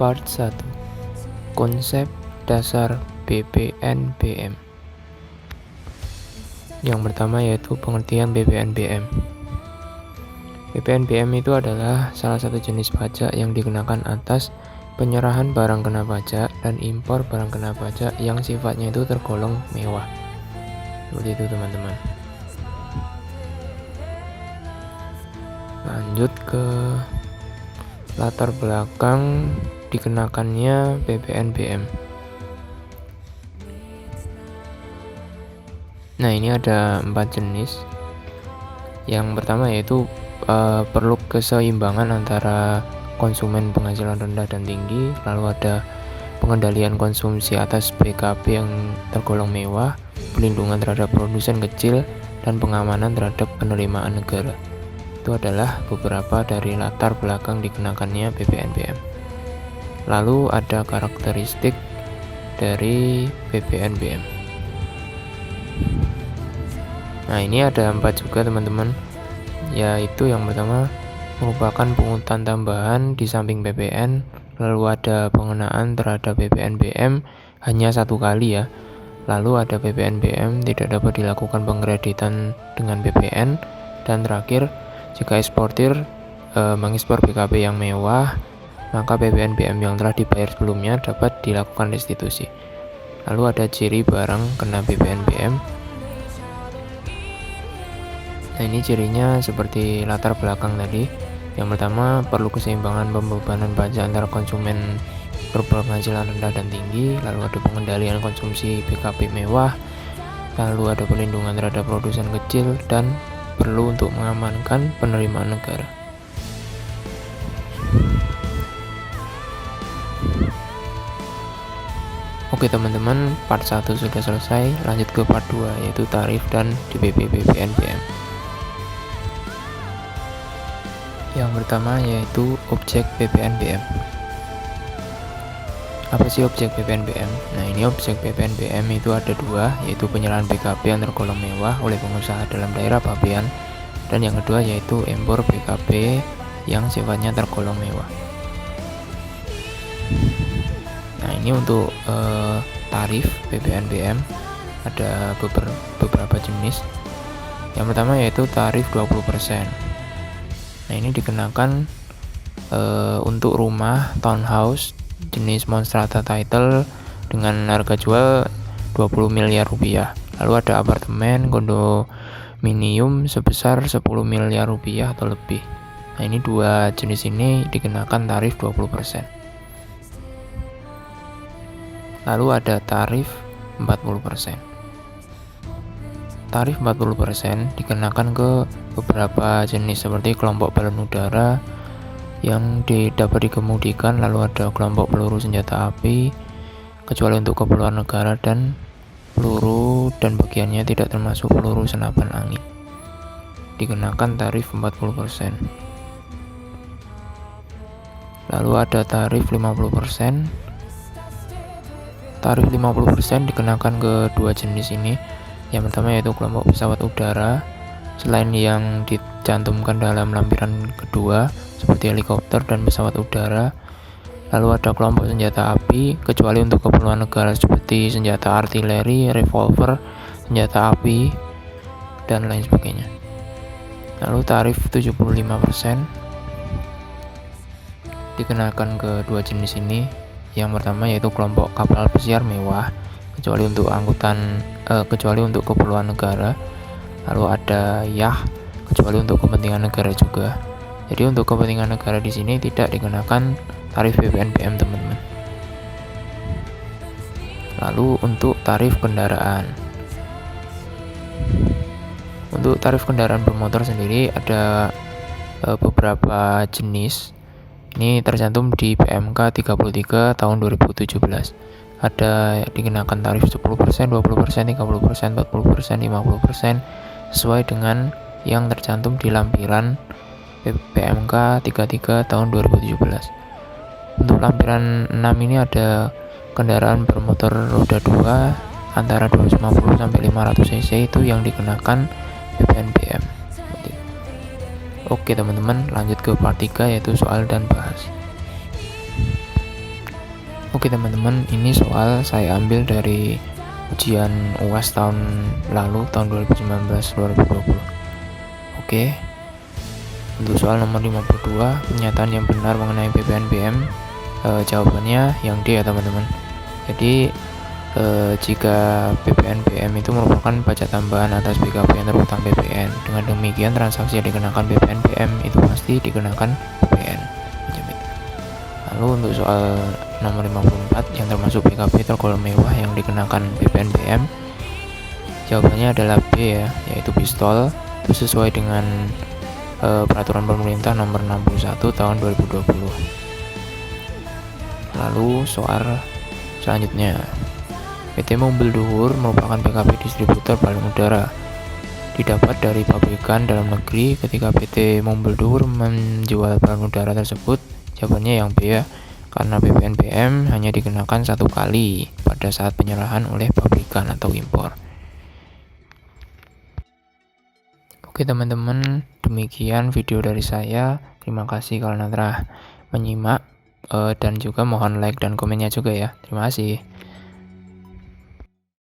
Part 1. Konsep dasar BPNBM. Yang pertama yaitu pengertian BPNBM. BPNBM itu adalah salah satu jenis pajak yang dikenakan atas penyerahan barang kena pajak dan impor barang kena pajak yang sifatnya itu tergolong mewah. Seperti itu teman-teman. Lanjut ke latar belakang dikenakannya BPNBM. Nah, ini ada 4 jenis. Yang pertama yaitu perlu keseimbangan antara konsumen penghasilan rendah dan tinggi. Lalu ada pengendalian konsumsi atas BKP yang tergolong mewah, pelindungan terhadap produsen kecil, dan pengamanan terhadap penerimaan negara. Itu adalah beberapa dari latar belakang dikenakannya BPNBM. Lalu ada karakteristik dari BPNBM. Nah, ini ada 4 juga teman-teman, yaitu yang pertama merupakan pungutan tambahan di samping PPN. Lalu ada pengenaan terhadap BPNBM hanya 1 kali ya. Lalu ada BPNBM tidak dapat dilakukan pengkreditan dengan BPN. Dan terakhir, jika eksportir mengekspor BKP yang mewah, maka BPNBM yang telah dibayar sebelumnya dapat dilakukan restitusi. Lalu ada ciri barang kena BPNBM. Nah, ini cirinya seperti latar belakang tadi. Yang pertama, perlu keseimbangan pembebanan pajak antara konsumen berpenghasilan rendah dan tinggi. Lalu ada pengendalian konsumsi BKP mewah. Lalu ada pelindungan terhadap produsen kecil dan perlu untuk mengamankan penerimaan negara. Oke teman-teman, part 1 sudah selesai. Lanjut ke part 2 yaitu tarif dan DPP BPNBM. Yang pertama yaitu objek BPNBM. Apa sih objek BPNBM? Nah, ini objek BPNBM itu ada 2, yaitu penyerahan BKP yang tergolong mewah oleh pengusaha dalam daerah pabean, dan yang kedua yaitu impor BKP yang sifatnya tergolong mewah. Nah, ini untuk tarif BPNBM ada beberapa jenis. Yang pertama yaitu tarif 20%. Nah, ini dikenakan untuk rumah townhouse jenis Monstrata Title dengan harga jual 20 miliar rupiah. Lalu ada apartemen kondominium sebesar 10 miliar rupiah atau lebih. Nah, ini 2 jenis ini dikenakan tarif 20%. Lalu ada tarif 40%. Tarif 40% dikenakan ke beberapa jenis seperti kelompok balon udara yang dapat dikemudikan, lalu ada kelompok peluru senjata api, kecuali untuk keperluan negara, dan peluru dan bagiannya tidak termasuk peluru senapan angin. Dikenakan tarif 40%. Lalu ada tarif 50%. Tarif 50% dikenakan ke 2 jenis ini. Yang pertama yaitu kelompok pesawat udara selain yang dicantumkan dalam lampiran kedua seperti helikopter dan pesawat udara. Lalu ada kelompok senjata api kecuali untuk keperluan negara seperti senjata artileri, revolver, senjata api, dan lain sebagainya. Lalu tarif 75% dikenakan ke 2 jenis ini. Yang pertama yaitu kelompok kapal pesiar mewah kecuali untuk keperluan negara. Lalu ada yacht kecuali untuk kepentingan negara juga. Jadi untuk kepentingan negara di sini tidak dikenakan tarif BPNBM teman-teman. Lalu untuk tarif kendaraan. Untuk tarif kendaraan bermotor sendiri ada beberapa jenis. Ini tercantum di PMK 33 tahun 2017. Ada dikenakan tarif 10%, 20%, 30%, 40%, 50% sesuai dengan yang tercantum di lampiran PMK 33 tahun 2017. Untuk lampiran 6 ini ada kendaraan bermotor roda 2 antara 250 sampai 500 cc itu yang dikenakan BPNBM. Oke teman-teman, lanjut ke part 3 yaitu soal dan bahas. Oke teman-teman, ini soal saya ambil dari ujian UAS tahun lalu, tahun 2019-2020. Oke, untuk soal nomor 52, pernyataan yang benar mengenai BPNBM, jawabannya yang D ya teman-teman. Jadi jika BPNBM itu merupakan pajak tambahan atas BKP yang terutang BPN, dengan demikian transaksi yang dikenakan BPNBM itu pasti dikenakan BPN. Lalu untuk soal nomor 54 yang termasuk BKP tergolong mewah yang dikenakan BPNBM, jawabannya adalah B ya, yaitu pistol. Itu sesuai dengan peraturan pemerintah nomor 61 tahun 2020. Lalu soal selanjutnya, PT Mobil Dhuwur merupakan BKP distributor balon udara, didapat dari pabrikan dalam negeri. Ketika PT Mobil Dhuwur menjual balon udara tersebut, jawabannya yang B ya, karena BPNBM hanya dikenakan satu kali pada saat penyerahan oleh pabrikan atau impor. Oke teman-teman, demikian video dari saya. Terima kasih karena telah menyimak dan juga mohon like dan komennya juga ya. Terima kasih.